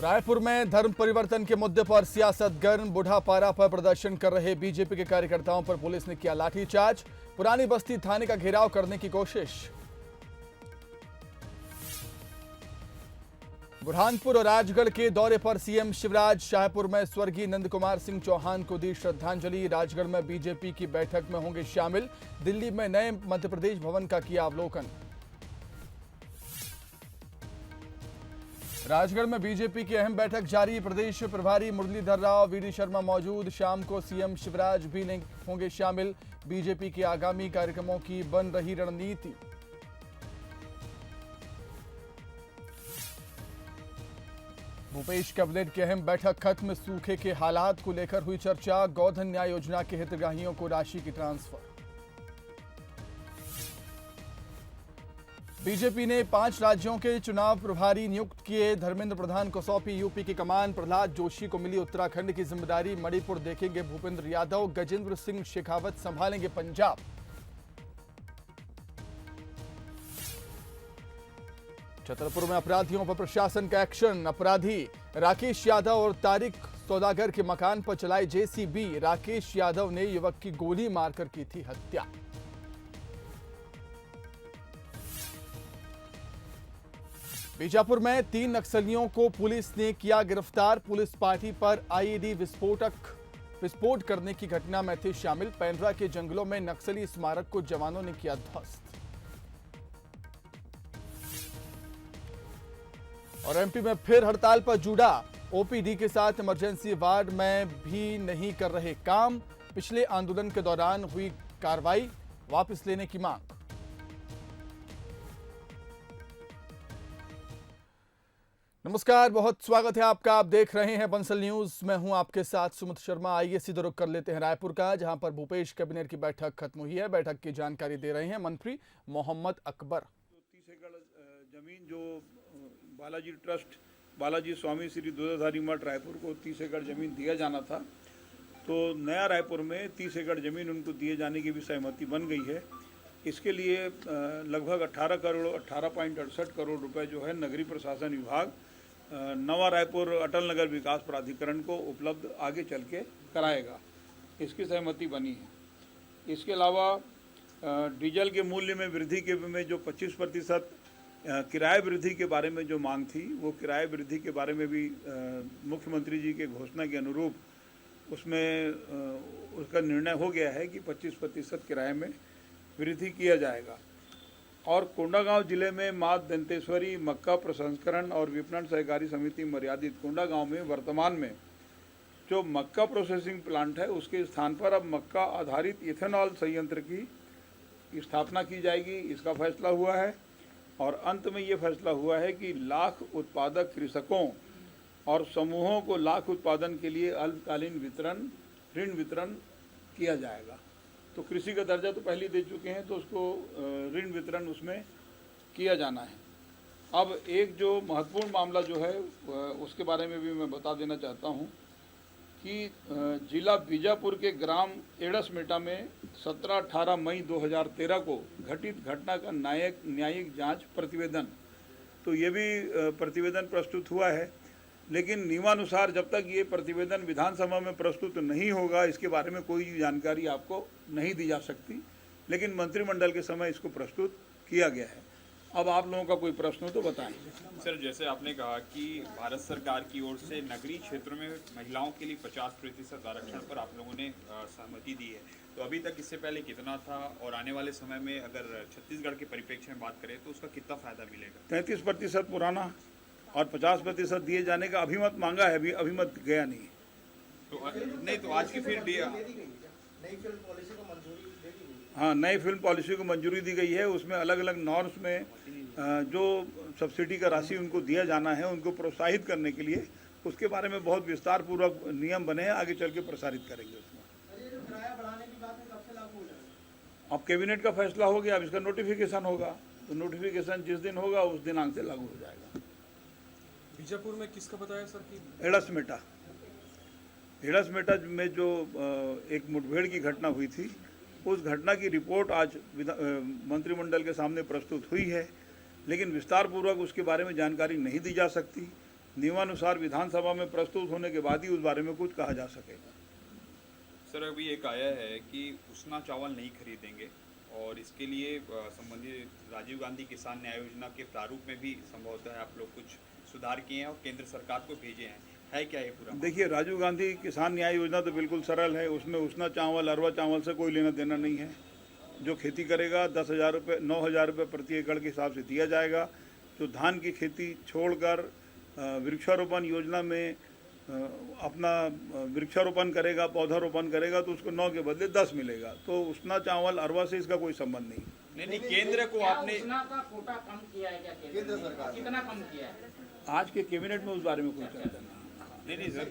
रायपुर में धर्म परिवर्तन के मुद्दे पर सियासत गर्म। बुढ़ापारा पर प्रदर्शन कर रहे बीजेपी के कार्यकर्ताओं पर पुलिस ने किया लाठीचार्ज। पुरानी बस्ती थाने का घेराव करने की कोशिश। बुरहानपुर और राजगढ़ के दौरे पर सीएम शिवराज। शाहपुर में स्वर्गीय नंद कुमार सिंह चौहान को दी श्रद्धांजलि। राजगढ़ में बीजेपी की बैठक में होंगे शामिल। दिल्ली में नए मध्य प्रदेश भवन का किया अवलोकन। राजगढ़ में बीजेपी की अहम बैठक जारी। प्रदेश प्रभारी मुरलीधर राव, वीडी शर्मा मौजूद। शाम को सीएम शिवराज भी होंगे शामिल। बीजेपी के आगामी कार्यक्रमों की बन रही रणनीति। भूपेश कैबिनेट की अहम बैठक खत्म। सूखे के हालात को लेकर हुई चर्चा। गोधन न्याय योजना के हितग्राहियों को राशि की ट्रांसफर। बीजेपी ने 5 राज्यों के चुनाव प्रभारी नियुक्त किए। धर्मेंद्र प्रधान को सौंपी यूपी की कमान। प्रहलाद जोशी को मिली उत्तराखंड की जिम्मेदारी। मणिपुर देखेंगे भूपेंद्र यादव। गजेंद्र सिंह शेखावत संभालेंगे पंजाब। छतरपुर में अपराधियों पर प्रशासन का एक्शन। अपराधी राकेश यादव और तारिक सौदागर के मकान पर चलाई जेसीबी। राकेश यादव ने युवक की गोली मारकर की थी हत्या। बीजापुर में 3 नक्सलियों को पुलिस ने किया गिरफ्तार। पुलिस पार्टी पर आईईडी विस्फोट करने की घटना में थे शामिल। पेंड्रा के जंगलों में नक्सली स्मारक को जवानों ने किया ध्वस्त। और एमपी में फिर हड़ताल पर जुड़ा। ओपीडी के साथ इमरजेंसी वार्ड में भी नहीं कर रहे काम। पिछले आंदोलन के दौरान हुई कार्रवाई, वापस लेने की मांग। नमस्कार, बहुत स्वागत है आपका। आप देख रहे हैं बंसल न्यूज। मैं हूं आपके साथ सुमित शर्मा। आइए सीधे रुख कर लेते हैं रायपुर का, जहां पर भूपेश कैबिनेट की बैठक खत्म हुई है। बैठक की जानकारी दे रहे हैं मंत्री मोहम्मद अकबर। 30 एकड़ जमीन जो बालाजी ट्रस्ट, बालाजी स्वामी श्री दूधाधारी मठ रायपुर को 30 एकड़ जमीन दिया जाना था, तो नया रायपुर में 30 एकड़ जमीन उनको दिए जाने की भी सहमति बन गई है। इसके लिए लगभग 18.68 करोड़ रुपए जो है नगरीय प्रशासन विभाग नवा रायपुर अटल नगर विकास प्राधिकरण को उपलब्ध आगे चल के कराएगा। इसकी सहमति बनी है। इसके अलावा डीजल के मूल्य में वृद्धि के में जो 25% किराए वृद्धि के बारे में जो मांग थी, वो किराए वृद्धि के बारे में भी मुख्यमंत्री जी के घोषणा के अनुरूप उसमें उसका निर्णय हो गया है कि 25% किराए में वृद्धि किया जाएगा। और कोंडागांव जिले में मां दंतेश्वरी मक्का प्रसंस्करण और विपणन सहकारी समिति मर्यादित कोंडागांव में वर्तमान में जो मक्का प्रोसेसिंग प्लांट है, उसके स्थान पर अब मक्का आधारित इथेनॉल संयंत्र की स्थापना की जाएगी। इसका फैसला हुआ है। और अंत में ये फैसला हुआ है कि लाख उत्पादक कृषकों और समूहों को लाख उत्पादन के लिए अल्पकालीन ऋण वितरण किया जाएगा। तो कृषि का दर्जा तो पहले दे चुके हैं, तो उसको ऋण वितरण उसमें किया जाना है। अब एक जो महत्वपूर्ण मामला जो है उसके बारे में भी मैं बता देना चाहता हूं कि जिला बीजापुर के ग्राम एड़समेटा में 17-18 मई 2013 को घटित घटना का न्यायिक जांच प्रतिवेदन, तो ये भी प्रतिवेदन प्रस्तुत हुआ है। लेकिन नियमानुसार जब तक ये प्रतिवेदन विधानसभा में प्रस्तुत नहीं होगा, इसके बारे में कोई जानकारी आपको नहीं दी जा सकती। लेकिन मंत्रिमंडल के समय इसको प्रस्तुत किया गया है। अब आप लोगों का कोई प्रश्न हो तो बताएं। सर, जैसे आपने कहा कि भारत सरकार की ओर से नगरीय क्षेत्रों में महिलाओं के लिए 50% आरक्षण पर आप लोगों ने सहमति दी है, तो अभी तक इससे पहले कितना था और आने वाले समय में अगर छत्तीसगढ़ के परिप्रेक्ष्य में बात करें तो उसका कितना फायदा मिलेगा? 33% पुराना और 50% दिए जाने का अभिमत मांगा है, अभी अभिमत गया नहीं। तो आज की फिर हाँ, नई फिल्म पॉलिसी को मंजूरी दी गई है। उसमें अलग अलग नॉर्म्स में जो सब्सिडी का राशि उनको दिया जाना है, उनको प्रोत्साहित करने के लिए उसके बारे में बहुत विस्तार पूर्वक नियम बने हैं। आगे चल के प्रसारित करेंगे उसमें। अब कैबिनेट का फैसला हो गया, अब इसका नोटिफिकेशन होगा, तो नोटिफिकेशन जिस दिन होगा उस दिनांक से लागू हो जाएगा। बीजापुर में किसका बताया सर कि एड़समेटा में जो एक मुठभेड़ की घटना हुई थी, उस घटना की रिपोर्ट आज मंत्रिमंडल के सामने प्रस्तुत हुई है। लेकिन विस्तार पूर्वक उसके बारे में जानकारी नहीं दी जा सकती, नियमानुसार विधानसभा में प्रस्तुत होने के बाद ही उस बारे में कुछ कहा जा सकेगा। सर अभी एक आया है कि उसना चावल नहीं खरीदेंगे और इसके लिए संबंधित राजीव गांधी किसान न्याय योजना के प्रारूप में भी संभवतः आप लोग कुछ सुधार किए हैं और केंद्र सरकार को भेजे हैं, है क्या ये पूरा? देखिए, राजीव गांधी किसान न्याय योजना तो बिल्कुल सरल है, उसमें उसना चावल अरवा चावल से कोई लेना देना नहीं है। जो खेती करेगा 10,000 रुपये 9,000 रुपये प्रति एकड़ के हिसाब से दिया जाएगा। जो धान की खेती छोड़कर वृक्षारोपण योजना में अपना वृक्षारोपण करेगा, पौधारोपण करेगा, तो उसको 9 के बदले 10 मिलेगा। तो उसना चावल अरवा से इसका कोई संबंध नहीं। नहीं, केंद्र को आपने उसना का कोटा कम किया है क्या? केंद्र सरकार कितना कम किया है? आज के कैबिनेट में उस बारे में कोई चर्चा नहीं। नहीं सर,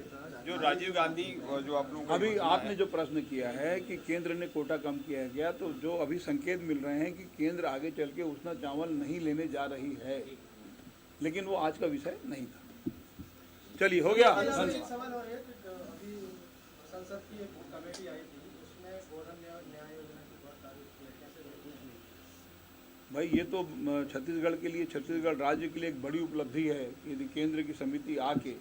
जो राजीव गांधी जो आप लोगों को अभी योजना आपने है, जो प्रश्न किया है कि केंद्र ने कोटा कम किया गया, तो जो अभी संकेत मिल रहे हैं कि केंद्र आगे चल के उसना चावल नहीं लेने जा रही है, लेकिन वो आज का विषय नहीं था। चलिए, हो गया। एक सवाल और है कि अभी संसद की एक कमेटी आई थी, उसमें गोधन न्याय योजना की बहुत तारीफ की है, कैसे देखते हैं? भाई, ये तो छत्तीसगढ़ के लिए, छत्तीसगढ़ राज्य के लिए एक बड़ी उपलब्धि है। यदि केंद्र की समिति आके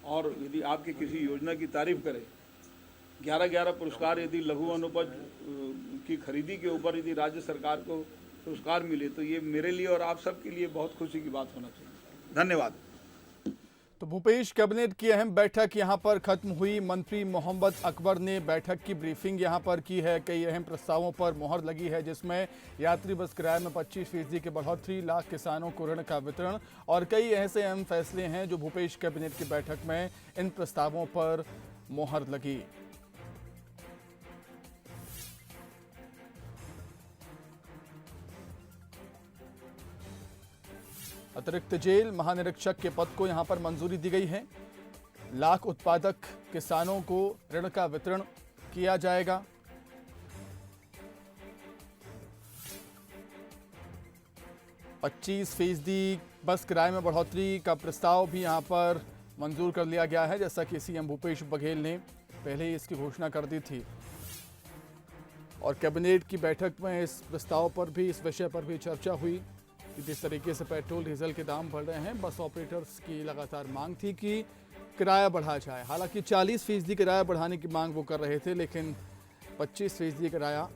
और यदि आपके किसी योजना की तारीफ करे, 11 पुरस्कार यदि लघु अनुपज की खरीदी के ऊपर यदि राज्य सरकार को पुरस्कार मिले, तो ये मेरे लिए और आप सब के लिए बहुत खुशी की बात होना चाहिए। धन्यवाद। तो भूपेश कैबिनेट की अहम बैठक यहां पर खत्म हुई। मंत्री मोहम्मद अकबर ने बैठक की ब्रीफिंग यहां पर की है। कई अहम प्रस्तावों पर मोहर लगी है, जिसमें यात्री बस किराए में 25% की बढ़ोतरी, लाख किसानों को ऋण का वितरण और कई ऐसे अहम फैसले हैं जो भूपेश कैबिनेट की बैठक में इन प्रस्तावों पर मोहर लगी। अतिरिक्त जेल महानिरीक्षक के पद को यहां पर मंजूरी दी गई है। लाख उत्पादक किसानों को ऋण का वितरण किया जाएगा। %25 बस किराए में बढ़ोतरी का प्रस्ताव भी यहां पर मंजूर कर लिया गया है, जैसा कि सीएम भूपेश बघेल ने पहले ही इसकी घोषणा कर दी थी। और कैबिनेट की बैठक में इस प्रस्ताव पर भी, इस विषय पर भी चर्चा हुई। जिस तरीके से पेट्रोल डीजल के दाम बढ़ रहे हैं, बस ऑपरेटर्स की लगातार मांग थी कि किराया बढ़ा जाए। हालांकि 40% किराया बढ़ाने की मांग वो कर रहे थे, लेकिन 25% किराया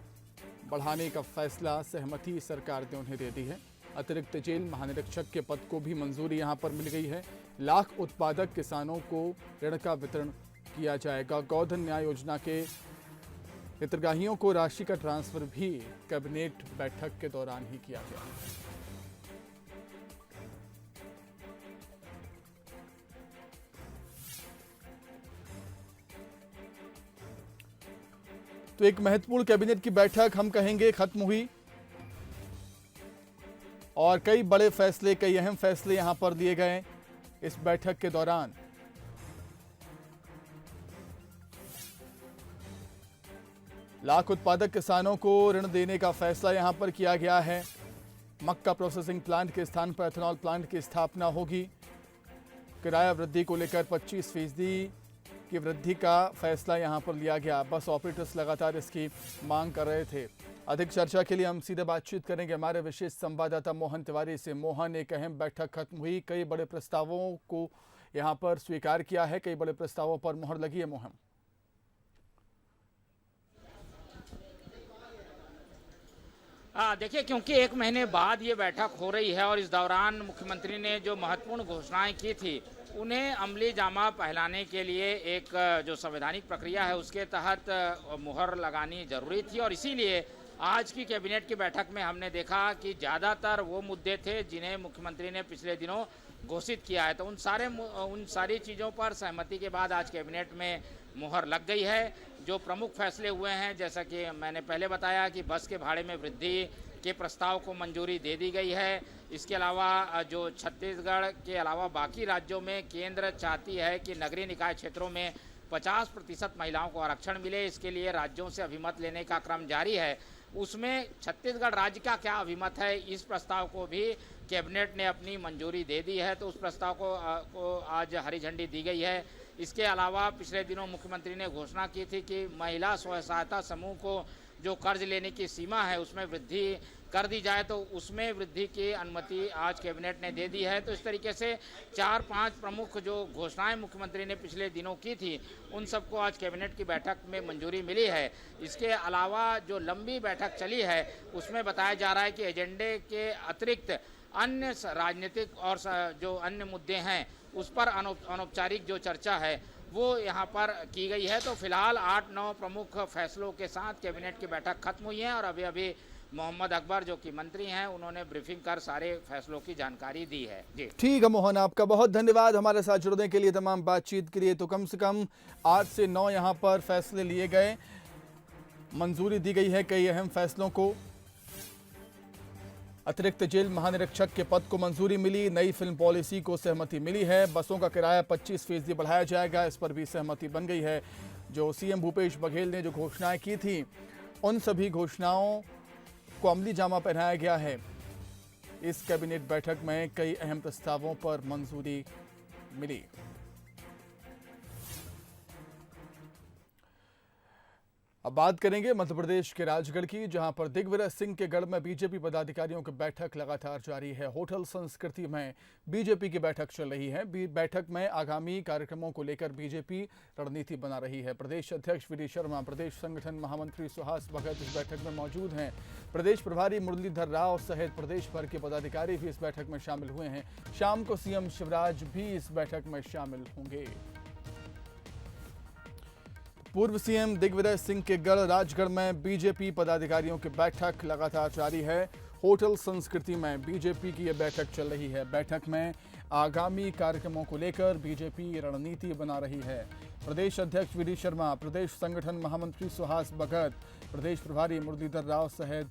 बढ़ाने का फैसला सहमति सरकार ने उन्हें दे दी है। अतिरिक्त जेल महानिरीक्षक के पद को भी मंजूरी यहां पर मिल गई है। लाख उत्पादक किसानों को ऋण का वितरण किया जाएगा। गोधन न्याय योजना के हितग्राहियों को राशि का ट्रांसफर भी कैबिनेट बैठक के दौरान ही किया गया। तो एक महत्वपूर्ण कैबिनेट की बैठक हम कहेंगे खत्म हुई और कई बड़े फैसले, कई अहम फैसले यहां पर लिए गए इस बैठक के दौरान। लाख उत्पादक किसानों को ऋण देने का फैसला यहां पर किया गया है। मक्का प्रोसेसिंग प्लांट के स्थान पर एथेनॉल प्लांट की स्थापना होगी। किराया वृद्धि को लेकर 25% की वृद्धि का फैसला यहां पर लिया गया। बस ऑपरेटर्स लगातार इसकी मांग कर रहे थे। अधिक चर्चा के लिए हम सीधे बातचीत करेंगे हमारे विशेष संवाददाता मोहन तिवारी से। मोहन, एक अहम बैठक खत्म हुई, कई बड़े प्रस्तावों को यहां पर स्वीकार किया है, कई बड़े प्रस्तावों पर मुहर लगी है। मोहन, देखिए, क्योंकि 1 महीने बाद ये बैठक हो रही है और इस दौरान मुख्यमंत्री ने जो महत्वपूर्ण घोषणाएं की थी उन्हें अमली जामा पहलाने के लिए एक जो संवैधानिक प्रक्रिया है उसके तहत मुहर लगानी जरूरी थी। और इसीलिए आज की कैबिनेट की बैठक में हमने देखा कि ज़्यादातर वो मुद्दे थे जिन्हें मुख्यमंत्री ने पिछले दिनों घोषित किया है। तो उन सारी चीज़ों पर सहमति के बाद आज कैबिनेट में मुहर लग गई है। जो प्रमुख फैसले हुए हैं, जैसा कि मैंने पहले बताया कि बस के भाड़े में वृद्धि के प्रस्ताव को मंजूरी दे दी गई है। इसके अलावा जो छत्तीसगढ़ के अलावा बाकी राज्यों में केंद्र चाहती है कि नगरीय निकाय क्षेत्रों में 50% महिलाओं को आरक्षण मिले, इसके लिए राज्यों से अभिमत लेने का क्रम जारी है। उसमें छत्तीसगढ़ राज्य का क्या अभिमत है, इस प्रस्ताव को भी कैबिनेट ने अपनी मंजूरी दे दी है। तो उस प्रस्ताव को आज हरी झंडी दी गई है। इसके अलावा पिछले दिनों मुख्यमंत्री ने घोषणा की थी कि महिला स्वयं सहायता समूह को जो कर्ज लेने की सीमा है उसमें वृद्धि कर दी जाए, तो उसमें वृद्धि की अनुमति आज कैबिनेट ने दे दी है। तो इस तरीके से 4-5 प्रमुख जो घोषणाएं मुख्यमंत्री ने पिछले दिनों की थी उन सबको आज कैबिनेट की बैठक में मंजूरी मिली है। इसके अलावा जो लंबी बैठक चली है उसमें बताया जा रहा है कि एजेंडे के अतिरिक्त अन्य राजनीतिक और जो अन्य मुद्दे हैं उस पर अनौपचारिक जो चर्चा है वो यहाँ पर की गई है। तो फिलहाल 8-9 प्रमुख फैसलों के साथ कैबिनेट की बैठक खत्म हुई है और अभी मोहम्मद अकबर जो कि मंत्री हैं उन्होंने ब्रीफिंग कर सारे फैसलों की जानकारी दी है। जी ठीक है मोहन, आपका बहुत धन्यवाद हमारे साथ जुड़ने के लिए, तमाम बातचीत के लिए। तो कम से कम 8 से 9 यहाँ पर फैसले लिए गए, मंजूरी दी गई है कई अहम फैसलों को। अतिरिक्त जेल महानिरीक्षक के पद को मंजूरी मिली, नई फिल्म पॉलिसी को सहमति मिली है, बसों का किराया 25% बढ़ाया जाएगा, इस पर भी सहमति बन गई है। जो सीएम भूपेश बघेल ने जो घोषणाएं की थी उन सभी घोषणाओं को अमली जामा पहनाया गया है। इस कैबिनेट बैठक में कई अहम प्रस्तावों पर मंजूरी मिली। अब बात करेंगे मध्य प्रदेश के राजगढ़ की, जहां पर दिग्विजय सिंह के गढ़ में बीजेपी पदाधिकारियों की बैठक लगातार जारी है। होटल संस्कृति में बीजेपी की बैठक चल रही है। बैठक में आगामी कार्यक्रमों को लेकर बीजेपी रणनीति बना रही है। प्रदेश अध्यक्ष वी डी शर्मा, प्रदेश संगठन महामंत्री सुहास भगत इस बैठक में मौजूद हैं। प्रदेश प्रभारी मुरलीधर राव सहित प्रदेश भर के पदाधिकारी भी इस बैठक में शामिल हुए हैं। शाम को सीएम शिवराज भी इस बैठक में शामिल होंगे। पूर्व सीएम दिग्विजय सिंह के गढ़ राजगढ़ में बीजेपी पदाधिकारियों की बैठक लगातार जारी है। होटल संस्कृति में बीजेपी की यह बैठक चल रही है। बैठक में आगामी कार्यक्रमों को लेकर बीजेपी रणनीति बना रही है। प्रदेश अध्यक्ष वी डी शर्मा, प्रदेश संगठन महामंत्री सुहास भगत, प्रदेश प्रभारी मुरलीधर राव सहित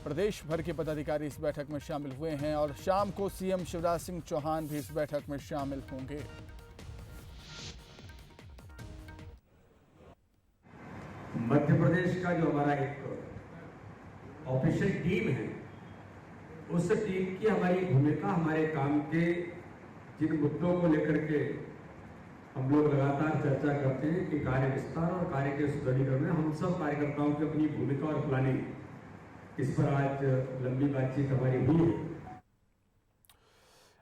प्रदेश भर के पदाधिकारी इस बैठक में शामिल हुए हैं और शाम को सीएम शिवराज सिंह चौहान भी इस बैठक में शामिल होंगे। मध्य प्रदेश का जो हमारा एक ऑफिशियल टीम है उस टीम की हमारी भूमिका, हमारे काम के जिन मुद्दों को लेकर के हम लोग लगातार चर्चा करते हैं कि कार्य विस्तार और कार्य के सुदृढ़ीकरण में हम सब कार्यकर्ताओं की अपनी भूमिका और प्लानिंग, इस पर आज लंबी बातचीत हमारी हुई है।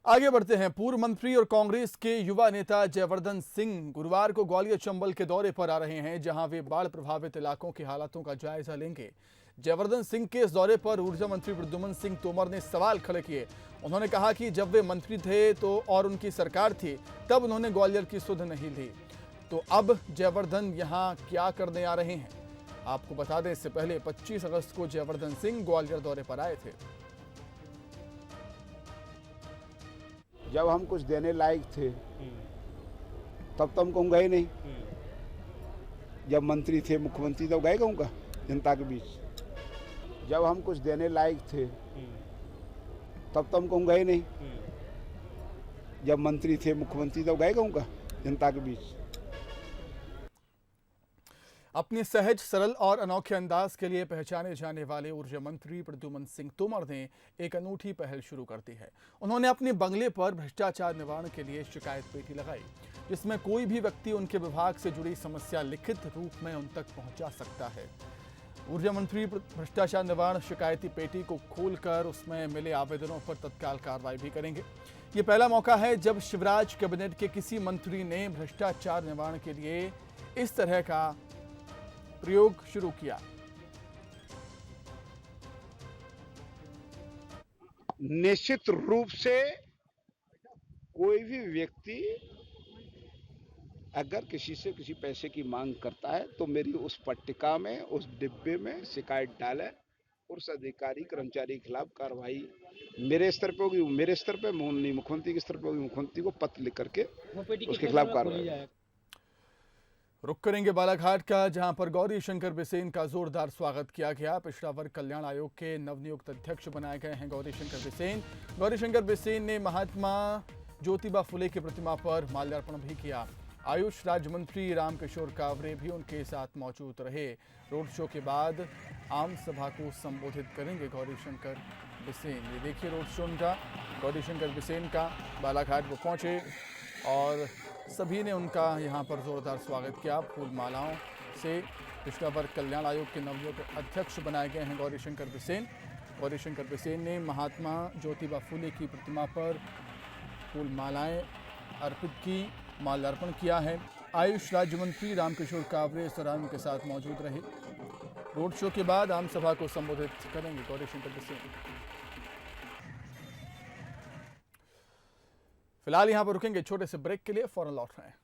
आगे बढ़ते हैं। पूर्व मंत्री और कांग्रेस के युवा नेता जयवर्धन सिंह गुरुवार को ग्वालियर चंबल के दौरे पर आ रहे हैं, जहां वे बाढ़ प्रभावित इलाकों की हालातों का जायजा लेंगे। जयवर्धन सिंह के इस दौरे पर ऊर्जा मंत्री प्रद्युम्न सिंह तोमर ने सवाल खड़े किए। उन्होंने कहा कि जब वे मंत्री थे तो और उनकी सरकार थी तब उन्होंने ग्वालियर की सुध नहीं ली, तो अब जयवर्धन यहाँ क्या करने आ रहे हैं। आपको बता दें, इससे पहले 25 अगस्त को जयवर्धन सिंह ग्वालियर दौरे पर आए थे। जब हम कुछ देने लायक थे तब तो हम कहूँ गए नहीं, जब मंत्री थे मुख्यमंत्री तब गए कहूँगा जनता के बीच। जब हम कुछ देने लायक थे तब तो हम कहूँ गए नहीं, जब मंत्री थे मुख्यमंत्री तब गए कहूँगा जनता के बीच। अपने सहज, सरल और अनोखे अंदाज के लिए पहचाने जाने वाले ऊर्जा मंत्री प्रद्युम्न सिंह तोमर ने एक अनूठी पहल शुरू कर दी है। उन्होंने अपने बंगले पर भ्रष्टाचार निवारण के लिए शिकायत पेटी लगाई, जिसमें कोई भी व्यक्ति उनके विभाग से जुड़ी समस्या लिखित रूप में उन तक पहुंचा सकता है। ऊर्जा मंत्री भ्रष्टाचार निवारण शिकायती पेटी को खोलकर उसमें मिले आवेदनों पर तत्काल कार्रवाई भी करेंगे। ये पहला मौका है जब शिवराज कैबिनेट के किसी मंत्री ने भ्रष्टाचार निवारण के लिए इस तरह का प्रयोग शुरू किया। निश्चित रूप से कोई भी व्यक्ति अगर किसी से किसी पैसे की मांग करता है तो मेरी उस पट्टिका में, उस डिब्बे में शिकायत डाले और उस अधिकारी कर्मचारी के खिलाफ कार्रवाई मेरे स्तर पे होगी, मेरे स्तर पे मुख्यमंत्री के स्तर पे होगी, मुख्यमंत्री को पत्र लिख करके उसके खिलाफ कार्रवाई। रुक करेंगे बालाघाट का, जहां पर गौरी शंकर बिसेन का जोरदार स्वागत किया गया। पिछड़ा वर्ग कल्याण आयोग के नवनियुक्त अध्यक्ष बनाए गए हैं गौरी शंकर बिसेन। गौरी शंकर बिसेन ने महात्मा ज्योतिबा फुले की प्रतिमा पर माल्यार्पण भी किया। आयुष राज्य मंत्री रामकिशोर कावरे भी उनके साथ मौजूद रहे। रोड शो के बाद आम सभा को संबोधित करेंगे गौरी शंकर बिसेन। ये देखिए रोड शो उनका, गौरी शंकर बिसेन का। बालाघाट वो पहुंचे और सभी ने उनका यहाँ पर जोरदार स्वागत किया फूल मालाओं से। पिछड़ा वर्ग कल्याण आयोग के नवनियुक्त अध्यक्ष बनाए गए हैं गौरीशंकर बिसेन। गौरीशंकर बिसेन ने महात्मा ज्योतिबा फूले की प्रतिमा पर फूल मालाएं अर्पित की, माल्यार्पण किया है। आयुष राज्य मंत्री रामकिशोर कावरे इस दौरान उनके साथ मौजूद रहे। रोड शो के बाद आम सभा को संबोधित करेंगे गौरीशंकर बिसेन। फिलहाल यहां पर रुकेंगे छोटे से ब्रेक के लिए, फौरन लौट रहे हैं।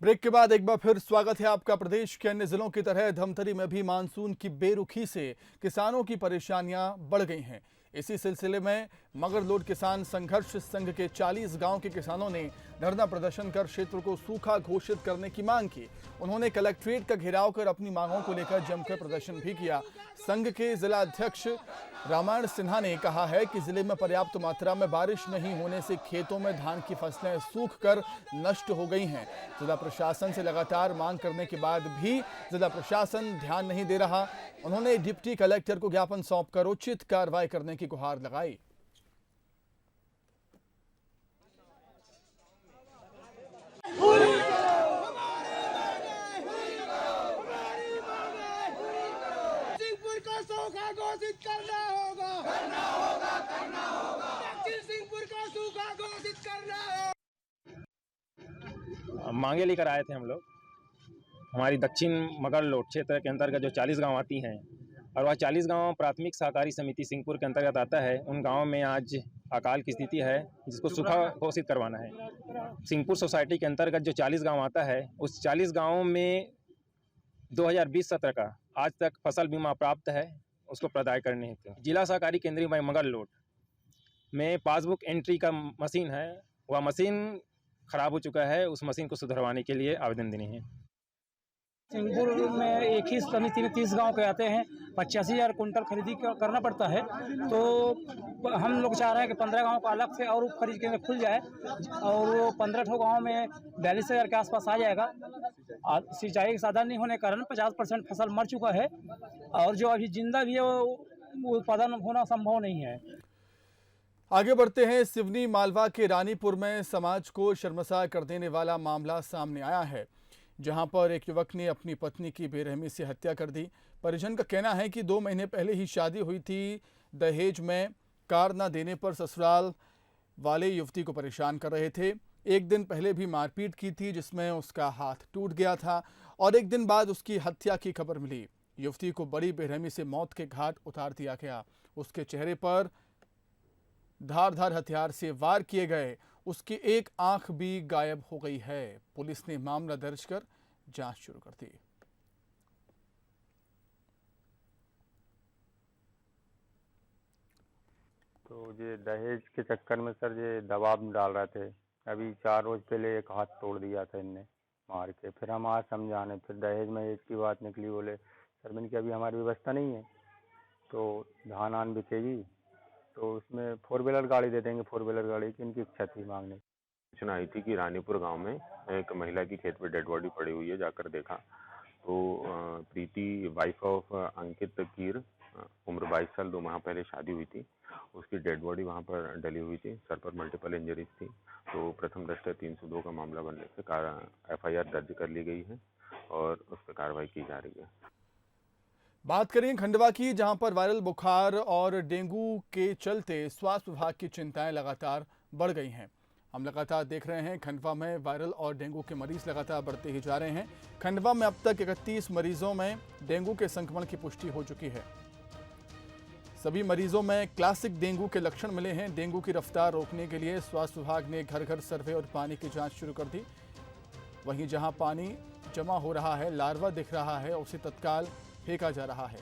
ब्रेक के बाद एक बार फिर स्वागत है आपका। प्रदेश के अन्य जिलों की तरह धमतरी में भी मानसून की बेरुखी से किसानों की परेशानियां बढ़ गई हैं। इसी सिलसिले में मगरलोड किसान संघर्ष संघ के 40 गांव के किसानों ने धरना प्रदर्शन कर क्षेत्र को सूखा घोषित करने की मांग की। उन्होंने कलेक्ट्रेट का घेराव कर अपनी मांगों को लेकर जमकर प्रदर्शन भी किया। संघ के जिला अध्यक्ष रामायण सिन्हा ने कहा है कि जिले में पर्याप्त मात्रा में बारिश नहीं होने से खेतों में धान की फसलें सूख कर नष्ट हो गई हैं। जिला प्रशासन से लगातार मांग करने के बाद भी जिला प्रशासन ध्यान नहीं दे रहा। उन्होंने डिप्टी कलेक्टर को ज्ञापन सौंपकर उचित कार्रवाई करने की गुहार लगाई। सिंहपुर को सूखा घोषित करना होगा, करना होगा, करना होगा। दक्षिण सिंहपुर को सूखा घोषित करना होगा। मांगे लेकर आए थे हम लोग। हमारी दक्षिण मगरलोड क्षेत्र के अंतर्गत जो 40 गांव आती हैं और वह 40 गांव प्राथमिक सहकारी समिति सिंहपुर के अंतर्गत आता है। उन गांवों में आज अकाल की स्थिति है जिसको सूखा घोषित करवाना है। सिंहपुर सोसाइटी के अंतर्गत जो 40 गांव आता है उस 40 गांवों में 2020 सत्र का आज तक फसल बीमा प्राप्त है, उसको प्रदाय करने हेतु जिला सहकारी केंद्रीय बैंक मगरलोड में पासबुक एंट्री का मशीन है, वह मशीन खराब हो चुका है। उस मशीन को सुधरवाने के लिए आवेदन देने हैं। सिंहपुर में एक ही समिति में 30 गांव के आते हैं, 85,000 कुंटल खरीदी करना पड़ता है। तो हम लोग चाह रहे हैं कि 15 गांव का अलग से और खरीद केंद्र खुल जाए और वो 15 ठो गाँव में 42,000 के आसपास आ जाएगा। सिंचाई के साधन नहीं होने के कारण 50% फसल मर चुका है और जो अभी जिंदा भी है वो उत्पादन होना संभव नहीं है। आगे बढ़ते हैं। सिवनी मालवा के रानीपुर में समाज को शर्मसार कर देने वाला मामला सामने आया है, जहां पर एक युवक ने अपनी पत्नी की बेरहमी से हत्या कर दी। परिजन का कहना है कि 2 महीने पहले ही शादी हुई थी। दहेज में कार न देने पर ससुराल वाले युवती को परेशान कर रहे थे। एक दिन पहले भी मारपीट की थी जिसमें उसका हाथ टूट गया था और एक दिन बाद उसकी हत्या की खबर मिली। युवती को बड़ी बेरहमी से मौत के घाट उतार दिया गया। उसके चेहरे पर धारदार हथियार से वार किए गए। उसकी एक आंख भी गायब हो गई है। पुलिस ने मामला दर्ज कर जांच शुरू कर दी। तो ये दहेज के चक्कर में सर ये दबाव डाल रहे थे। अभी 4 रोज पहले एक हाथ तोड़ दिया था इनने मार के। फिर हम आज समझाने, फिर दहेज में एक की बात निकली। बोले सर मैंने कि अभी हमारी व्यवस्था नहीं है तो धान आन बिकेगी तो उसमें 4 व्हीलर गाड़ी दे देंगे। 4 व्हीलर गाड़ी की इनकी इच्छा थी मांगने। सूचना आई थी कि रानीपुर गांव में एक महिला की खेत में डेड बॉडी पड़ी हुई है। जाकर देखा तो प्रीति वाइफ ऑफ अंकित कीर, उम्र 22 साल, 2 माह पहले शादी हुई थी। उसकी डेड बॉडी वहां पर डली हुई थी। सर पर मल्टीपल इंजरीज थी। तो प्रथम दृष्टया 302 का मामला बनने से FIR दर्ज कर ली गई है और उस पर कार्रवाई की जा रही है। बात करें खंडवा की, जहां पर वायरल बुखार और डेंगू के चलते स्वास्थ्य विभाग की चिंताएं लगातार बढ़ गई हैं। हम लगातार देख रहे हैं खंडवा में वायरल और डेंगू के मरीज लगातार बढ़ते ही जा रहे हैं। खंडवा में अब तक 31 मरीजों में डेंगू के संक्रमण की पुष्टि हो चुकी है। सभी मरीजों में क्लासिक डेंगू के लक्षण मिले हैं। डेंगू की रफ्तार रोकने के लिए स्वास्थ्य विभाग ने घर घर सर्वे और पानी की जांच शुरू कर दी। वहीं जहां पानी जमा हो रहा है, लार्वा दिख रहा है, उसे तत्काल फेंका जा रहा है।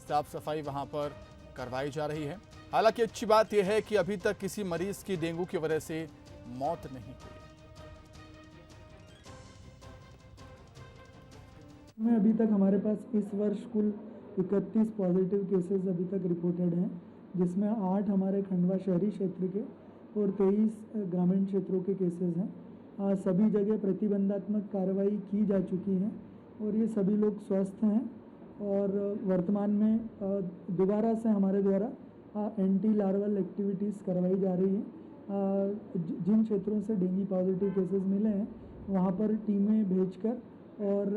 साफ सफाई वहां पर करवाई जा रही है। हालांकि अच्छी बात यह है कि अभी तक किसी मरीज की डेंगू की वजह से मौत नहीं हुई। में अभी तक हमारे पास इस वर्ष कुल 31 पॉजिटिव केसेस अभी तक रिपोर्टेड हैं, जिसमें 8 हमारे खंडवा शहरी क्षेत्र के और 23 ग्रामीण क्षेत्रों के केसेस हैं। सभी जगह प्रतिबंधात्मक कार्रवाई की जा चुकी है और ये सभी लोग स्वस्थ हैं और वर्तमान में दोबारा से हमारे द्वारा एंटी लार्वल एक्टिविटीज़ करवाई जा रही है। जिन क्षेत्रों से डेंगू पॉजिटिव केसेस मिले हैं वहाँ पर टीमें भेजकर और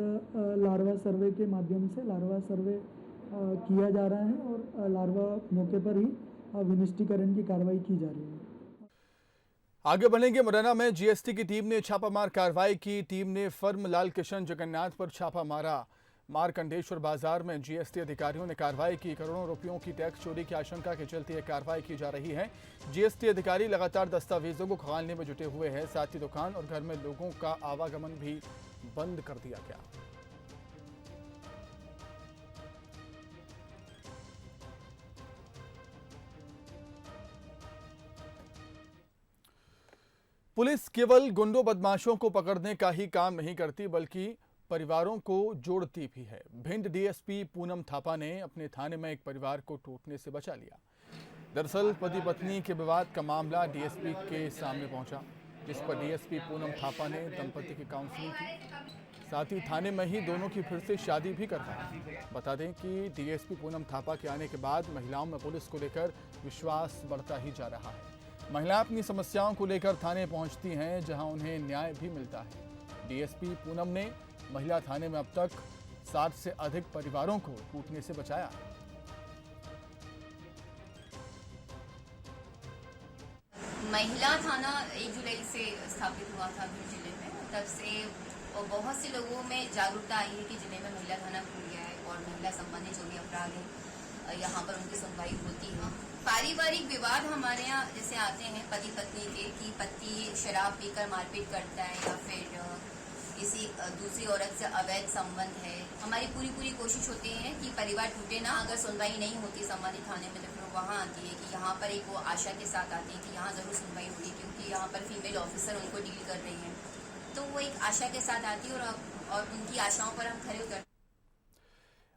लार्वा सर्वे के माध्यम से लार्वा सर्वे किया जा रहा है और लार्वा मौके पर ही विनिष्टीकरण की कार्रवाई की जा रही है। आगे बढ़ेंगे। मुरैना में जीएसटी की टीम ने छापामार कार्रवाई की। टीम ने फर्म लाल किशन जगन्नाथ पर छापा मारा। मारकंडेश्वर बाजार में जीएसटी अधिकारियों ने कार्रवाई की। करोड़ों रुपयों की टैक्स चोरी की आशंका के चलते यह कार्रवाई की जा रही है। जीएसटी अधिकारी लगातार दस्तावेजों को खंगालने में जुटे हुए हैं। साथ ही दुकान और घर में लोगों का आवागमन भी बंद कर दिया गया। पुलिस केवल गुंडों बदमाशों को पकड़ने का ही काम नहीं करती बल्कि परिवारों को जोड़ती भी है। भिंड डीएसपी पूनम थापा ने अपने थाने में एक परिवार को टूटने से बचा लिया। दरअसल पति पत्नी के विवाद का मामला डीएसपी के सामने पहुंचा, जिस पर डीएसपी पूनम थापा ने दंपति की काउंसलिंग की। साथ ही थाने में ही दोनों की फिर से शादी भी करवाई। बता दें कि डीएसपी पूनम थापा के आने के बाद महिलाओं में पुलिस को लेकर विश्वास बढ़ता ही जा रहा है। महिलाएं अपनी समस्याओं को लेकर थाने पहुंचती हैं, जहां उन्हें न्याय भी मिलता है। डीएसपी पूनम ने महिला थाने में अब तक 60 से अधिक परिवारों को टूटने से बचाया। महिला थाना 1 जुलाई से स्थापित हुआ था भिंड जिले में। तब से बहुत से लोगों में जागरूकता आई है कि जिले में महिला थाना खुल गया है और महिला संबंधित जो भी अपराध है यहाँ पर उनकी सुनवाई होती है। पारिवारिक विवाद हमारे यहाँ जैसे आते हैं पति पत्नी के, कि पति शराब पीकर मारपीट करता है या फिर किसी दूसरी औरत से अवैध संबंध है। हमारी पूरी कोशिश होती है कि परिवार टूटे ना। अगर सुनवाई नहीं होती संबंधित थाने में तो फिर वहाँ आती है कि यहाँ पर एक वो आशा के साथ आती है कि यहाँ जरूर सुनवाई होगी, क्योंकि यहाँ पर फीमेल ऑफिसर उनको डील कर रही है। तो वो एक आशा के साथ आती है और उनकी आशाओं पर हम खरे उतर।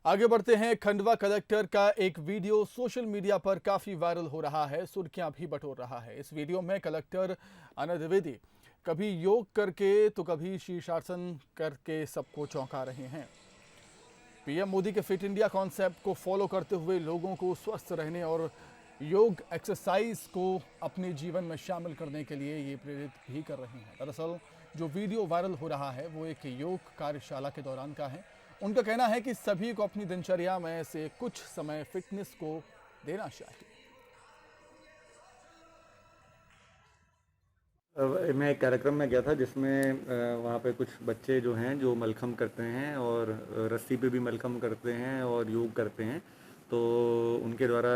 आगे बढ़ते हैं। खंडवा कलेक्टर का एक वीडियो सोशल मीडिया पर काफी वायरल हो रहा है, सुर्खियां भी बटोर रहा है। इस वीडियो में कलेक्टर अनंत द्विवेदी कभी योग करके तो कभी शीर्षासन करके सबको चौंका रहे हैं। पीएम मोदी के फिट इंडिया कॉन्सेप्ट को फॉलो करते हुए लोगों को स्वस्थ रहने और योग एक्सरसाइज को अपने जीवन में शामिल करने के लिए ये प्रेरित भी कर रहे हैं। दरअसल जो वीडियो वायरल हो रहा है वो एक योग कार्यशाला के दौरान का है। उनका कहना है कि सभी को अपनी दिनचर्या में से कुछ समय फिटनेस को देना चाहिए। मैं एक कार्यक्रम में गया था जिसमें वहाँ पे कुछ बच्चे जो हैं जो मलखम करते हैं और रस्सी पे भी मलखम करते हैं और योग करते हैं, तो उनके द्वारा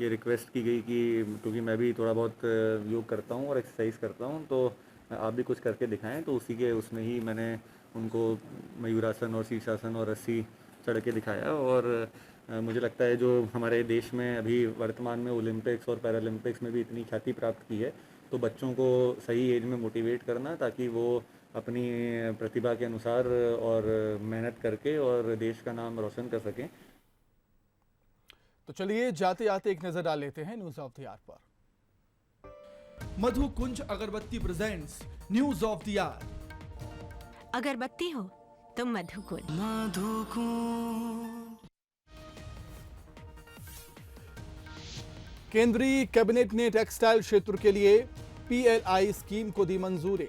ये रिक्वेस्ट की गई कि क्योंकि मैं भी थोड़ा बहुत योग करता हूँ और एक्सरसाइज करता हूँ, तो आप भी कुछ करके दिखाएं। तो उसी के उसमें ही मैंने उनको मयूरासन और शीर्षासन और रस्सी चढ़ के दिखाया। और मुझे लगता है जो हमारे देश में अभी वर्तमान में ओलंपिक्स और पैरालंपिक्स में भी इतनी ख्याति प्राप्त की है, तो बच्चों को सही एज में मोटिवेट करना ताकि वो अपनी प्रतिभा के अनुसार और मेहनत करके और देश का नाम रोशन कर सकें। तो चलिए जाते जाते एक नजर डाल लेते हैं न्यूज ऑफ द आवर पर। Madhu Kunj agarbatti presents news of the hour. अगरबत्ती हो तो मधु कुंज। केंद्रीय कैबिनेट ने टेक्सटाइल क्षेत्र के लिए पीएलआई स्कीम को दी मंजूरी।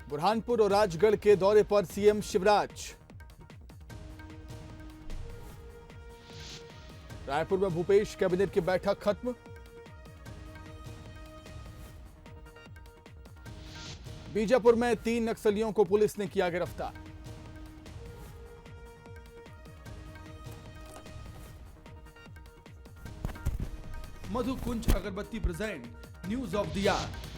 बुरहानपुर और राजगढ़ के दौरे पर सीएम शिवराज। रायपुर में भूपेश कैबिनेट की बैठक खत्म। बीजापुर में 3 नक्सलियों को पुलिस ने किया गिरफ्तार। Madhu Kunj agarbatti present news of the our.